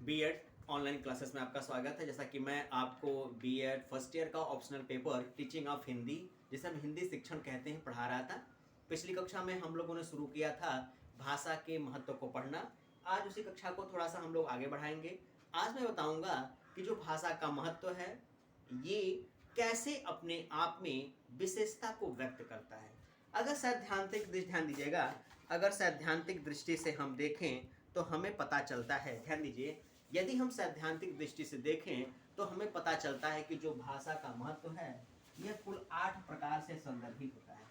BEd online classes में आपका स्वागत है। जैसा कि मैं आपको बीएड फर्स्ट ईयर का optional paper teaching of Hindi, जिसे हम हिंदी शिक्षण कहते हैं, पढ़ा रहा था। पिछली कक्षा में हम लोगों ने शुरू किया था भाषा के महत्व को पढ़ना। आज उसी कक्षा को थोड़ा सा हम लोग आगे बढ़ाएंगे। आज मैं बताऊंगा कि जो भाषा का महत्व है ये कैसे अपने आप में विशेषता को व्यक्त करता है। अगर ध्यान दीजिएगा, अगर सैद्धांतिक दृष्टि से हम देखें तो हमें पता चलता है, ध्यान दीजिए, यदि हम सैद्धांतिक दृष्टि से देखें तो हमें पता चलता है कि जो भाषा का महत्व है यह कुल 8 प्रकार से संदर्भित होता है।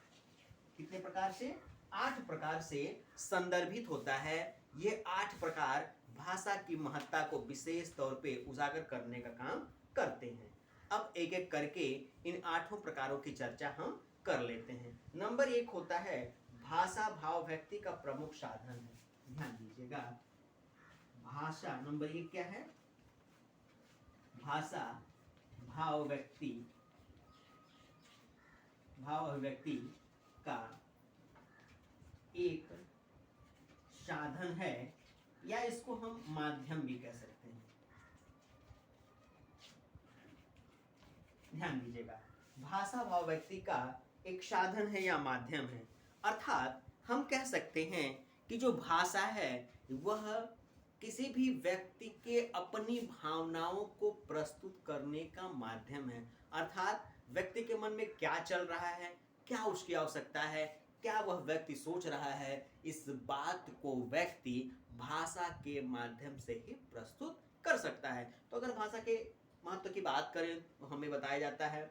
कितने प्रकार से? 8 प्रकार से संदर्भित होता है। ये 8 प्रकार भाषा की महत्ता को विशेष तौर पे उजागर करने का काम करते हैं। अब एक एक करके इन 8 प्रकारों की चर्चा हम कर लेते हैं। नंबर 1 होता है भाषा भाव व्यक्ति का प्रमुख साधन है। ध्यान दीजिएगा, भाषा नंबर 1 क्या है? भाषा भाव अभिव्यक्ति का एक साधन है, या इसको हम माध्यम भी कह सकते हैं। ध्यान दीजिएगा, भाषा भाव व्यक्ति का एक साधन है या माध्यम है। अर्थात हम कह सकते हैं कि जो भाषा है वह किसी भी व्यक्ति के अपनी भावनाओं को प्रस्तुत करने का माध्यम है। अर्थात व्यक्ति के मन में क्या चल रहा है, क्या उसकी आवश्यकता है, क्या वह व्यक्ति सोच रहा है, इस बात को व्यक्ति भाषा के माध्यम से ही प्रस्तुत कर सकता है। तो अगर भाषा के महत्व की बात करें तो हमें बताया जाता है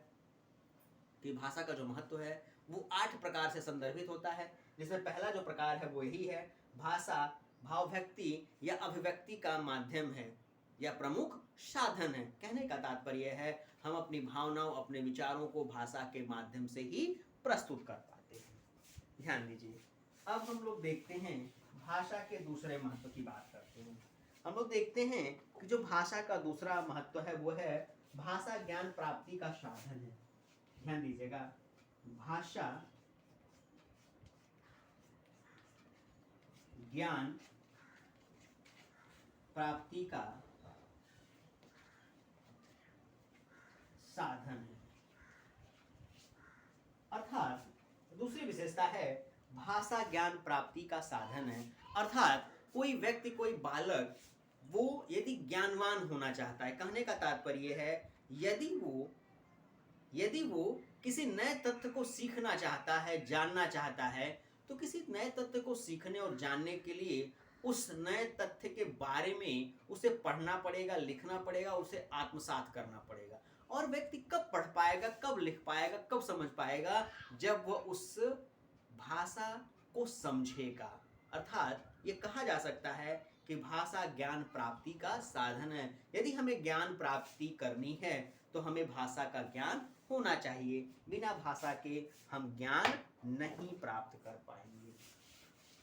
कि भाषा का जो महत्व है वो 8 प्रकार से संदर्भित होता है, जिसमें पहला जो प्रकार है वो यही है, भाषा भाव व्यक्ति या अभिव्यक्ति का माध्यम है या प्रमुख साधन है। कहने का तात्पर्य है हम अपनी भावनाओं, अपने विचारों को भाषा के माध्यम से ही प्रस्तुत कर पाते हैं। ध्यान दीजिए, अब हम लोग देखते हैं भाषा के दूसरे महत्व की बात करते हैं। हम लोग देखते हैं कि जो भाषा का दूसरा महत्व है वो है भाषा ज्ञान प्राप्ति का साधन है। ध्यान दीजिएगा, भाषा ज्ञान प्राप्ति का साधन है। अर्थात दूसरी विशेषता है भाषा ज्ञान प्राप्ति का साधन है। अर्थात कोई व्यक्ति, कोई बालक, वो यदि ज्ञानवान होना चाहता है, कहने का तात्पर्य है यदि वो किसी नए तथ्य को सीखना चाहता है, जानना चाहता है, तो किसी नए तथ्य को सीखने और जानने के लिए उस नए तथ्य के बारे में उसे पढ़ना पड़ेगा, लिखना पड़ेगा, उसे आत्मसात करना पड़ेगा। और व्यक्ति कब पढ़ पाएगा, कब लिख पाएगा, कब समझ पाएगा? जब वह उस भाषा को समझेगा। अर्थात ये कहा जा सकता है कि भाषा ज्ञान प्राप्ति का साधन है। यदि हमें ज्ञान प्राप्ति करनी है तो हमें भाषा का ज्ञान होना चाहिए। बिना भाषा के हम ज्ञान नहीं प्राप्त कर पाएंगे।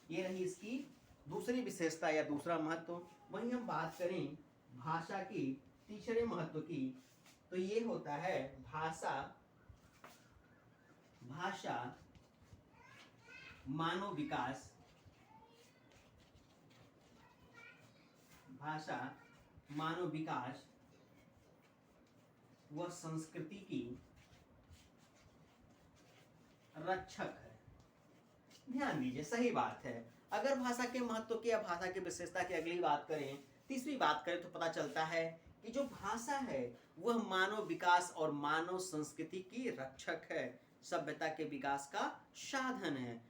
ये रही इसकी दूसरी विशेषता या दूसरा महत्व। वहीं हम बात करें भाषा की तीसरे महत्व की, तो ये होता है भाषा मानव विकास, भाषा मानव विकास व संस्कृति की रक्षक है। ध्यान दीजिए, सही बात है। अगर भाषा के महत्व की या भाषा की विशेषता की अगली बात करें, तीसरी बात करें, तो पता चलता है कि जो भाषा है वह मानव विकास और मानव संस्कृति की रक्षक है, सभ्यता के विकास का साधन है।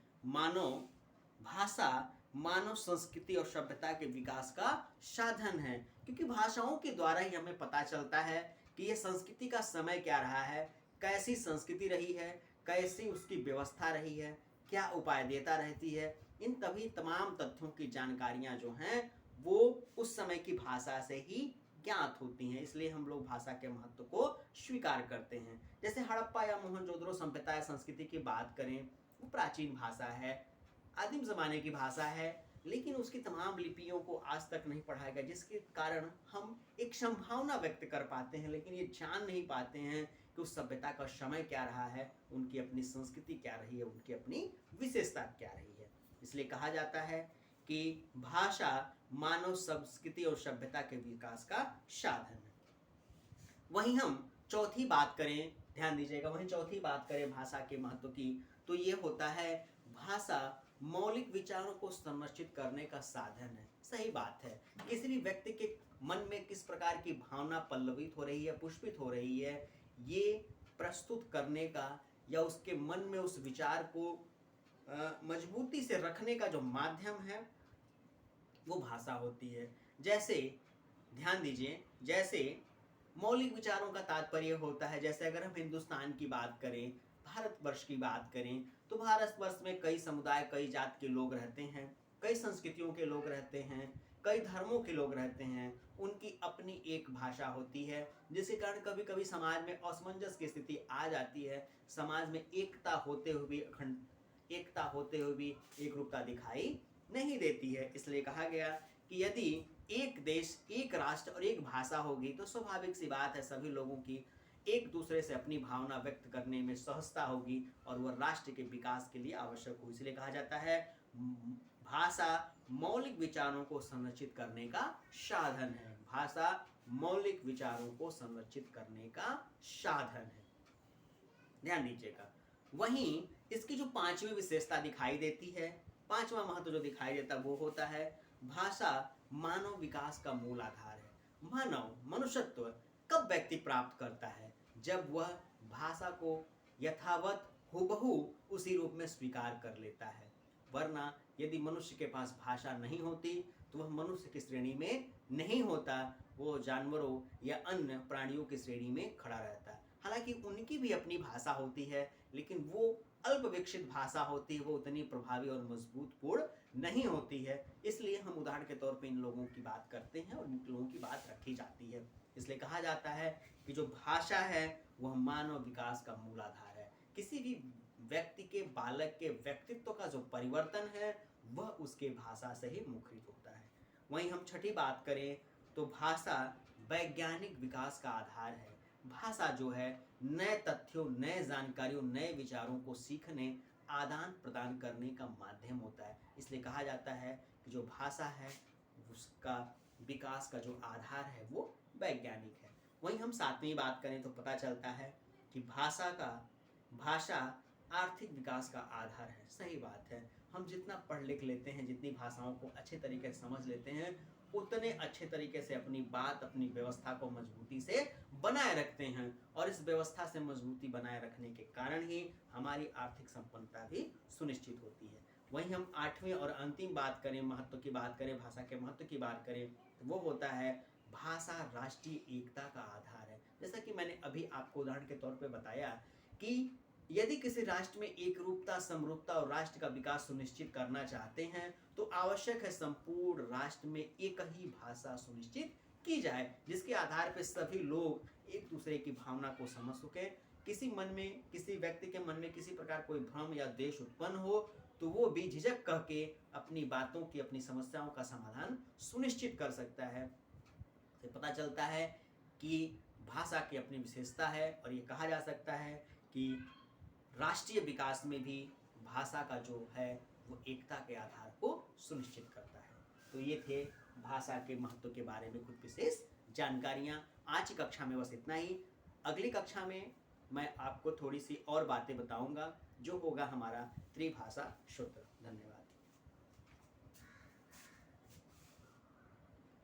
भाषा मानव संस्कृति और सभ्यता के विकास का साधन है, क्योंकि भाषाओं के द्वारा ही हमें पता चलता है कि यह संस्कृति का समय क्या रहा है, कैसी संस्कृति रही है, कैसी उसकी व्यवस्था रही है, क्या उपादेयता रहती है। इन तमाम तथ्यों की जानकारियां जो हैं वो उस समय की भाषा से ही ज्ञात होती हैं। इसलिए हम लोग भाषा के महत्व को स्वीकार करते हैं। जैसे हड़प्पा या मोहनजोदड़ो सभ्यता या संस्कृति की बात करें, वो प्राचीन भाषा है, आदिम ज़माने की भाषा है, लेकिन उसकी तमाम लिपियों को आज तक नहीं पढ़ाया गया, जिसके कारण हम एक संभावना व्यक्त कर पाते हैं, लेकिन ये जान नहीं पाते हैं कि उस सभ्यता का समय क्या रहा है, उनकी अपनी संस्कृति क्या रही है, उनकी अपनी विशेषता क्या रही है। इसलिए कहा जाता है कि भाषा मानव संस्कृति और सभ्यता के विकास का साधन है। वहीं हम चौथी बात करें, ध्यान दीजिएगा, वहीं चौथी बात करें भाषा के महत्व की, तो ये होता है भाषा मौलिक विचारों को संरक्षित करने का साधन है। सही बात है। किसी भी व्यक्ति के मन में किस प्रकार की भावना पल्लवित हो रही है, पुष्पित हो रही है, ये प्रस्तुत करने का या उसके मन में उस विचार को मजबूती से रखने का जो माध्यम है वो भाषा होती है। जैसे ध्यान दीजिए, जैसे मौलिक विचारों का तात्पर्य होता है, जैसे अगर हम हिंदुस्तान की बात करें, भारतवर्ष की बात करें, तो भारतवर्ष में कई समुदाय, कई जात के लोग रहते हैं, कई संस्कृतियों के लोग रहते हैं, कई धर्मों के लोग रहते हैं। उनकी अपनी एक भाषा होती है, जिसके कारण कभी कभी समाज में असमंजस की स्थिति आ जाती है। समाज में एकता होते हुए भी एक रूपता दिखाई नहीं देती है। इसलिए कहा गया कि यदि एक देश, एक राष्ट्र और एक भाषा होगी तो स्वाभाविक सी बात है सभी लोगों की एक दूसरे से अपनी भावना व्यक्त करने में सहजता होगी और वह राष्ट्र के विकास के लिए आवश्यक हो। इसलिए कहा जाता है भाषा मौलिक विचारों को संरक्षित करने का साधन है। भाषा मौलिक विचारों को संरक्षित करने का साधन है, ध्यान दीजिएगा। वहीं इसकी जो पांचवी विशेषता दिखाई देती है, पांचवा महत्व जो दिखाई देता वो होता है भाषा मानव विकास का मूल आधार है। मानव मनुष्यत्व कब व्यक्ति प्राप्त करता है? जब वह भाषा को यथावत हुबहू उसी रूप में स्वीकार कर लेता है। वरना यदि मनुष्य के पास भाषा नहीं होती तो वह मनुष्य की श्रेणी में नहीं होता, वो जानवरों या अन्य प्राणियों की श्रेणी में खड़ा रहता है। हालांकि उनकी भी अपनी भाषा होती है, लेकिन वो अल्प विकसित भाषा होती है, वो उतनी प्रभावी और मजबूत पूर्ण नहीं होती है। इसलिए हम उदाहरण के तौर पे इन लोगों की बात करते हैं और इन लोगों की बात रखी जाती है। इसलिए कहा जाता है कि जो भाषा है वह मानव विकास का मूल आधार है। किसी भी व्यक्ति के, बालक के व्यक्तित्व का जो परिवर्तन है वह उसके भाषा से ही मुखरित होता है। वहीं हम छठी बात करें तो भाषा वैज्ञानिक विकास का आधार है। भाषा जो है नए तथ्यों, नए जानकारियों, नए विचारों को सीखने, आदान प्रदान करने का माध्यम होता है। इसलिए कहा जाता है कि जो भाषा है उसका विकास का जो आधार है वो वैज्ञानिक है। वहीं हम सातवीं बात करें तो पता चलता है कि भाषा आर्थिक विकास का आधार है। सही बात है। हम जितना पढ़ लिख लेते हैं, जितनी भाषाओं को अच्छे तरीके से समझ लेते हैं, उतने अच्छे तरीके से अपनी बात, अपनी व्यवस्था को मजबूती से बनाए रखते हैं और इस व्यवस्था से मजबूती बनाए रखने के कारण ही हमारी आर्थिक संपन्नता भी सुनिश्चित होती है। वहीं हम आठवीं और अंतिम बात करें, महत्व की बात करें, भाषा के महत्व की बात करें तो वो होता है भाषा राष्ट्रीय एकता का आधार है। जैसा कि मैंने अभी आपको उदाहरण के तौर पर बताया कि यदि किसी राष्ट्र में एक रूपता, समरूपता और राष्ट्र का विकास सुनिश्चित करना चाहते हैं तो आवश्यक है संपूर्ण राष्ट्र में एक ही भाषा सुनिश्चित की जाए, जिसके आधार पर सभी लोग एक दूसरे की भावना को समझ सकें। किसी व्यक्ति के मन में किसी प्रकार कोई भ्रम या द्वेष उत्पन्न हो तो वो बेझिझक कह के अपनी बातों की, अपनी समस्याओं का समाधान सुनिश्चित कर सकता है। तो पता चलता है कि भाषा की अपनी विशेषता है और ये कहा जा सकता है कि राष्ट्रीय विकास में भी भाषा का जो है वो एकता के आधार को सुनिश्चित करता है। तो ये थे भाषा के महत्व के बारे में कुछ विशेष जानकारियाँ। आज की कक्षा में बस इतना ही। अगली कक्षा में मैं आपको थोड़ी सी और बातें बताऊंगा, जो होगा हमारा त्रिभाषा सूत्र। धन्यवाद।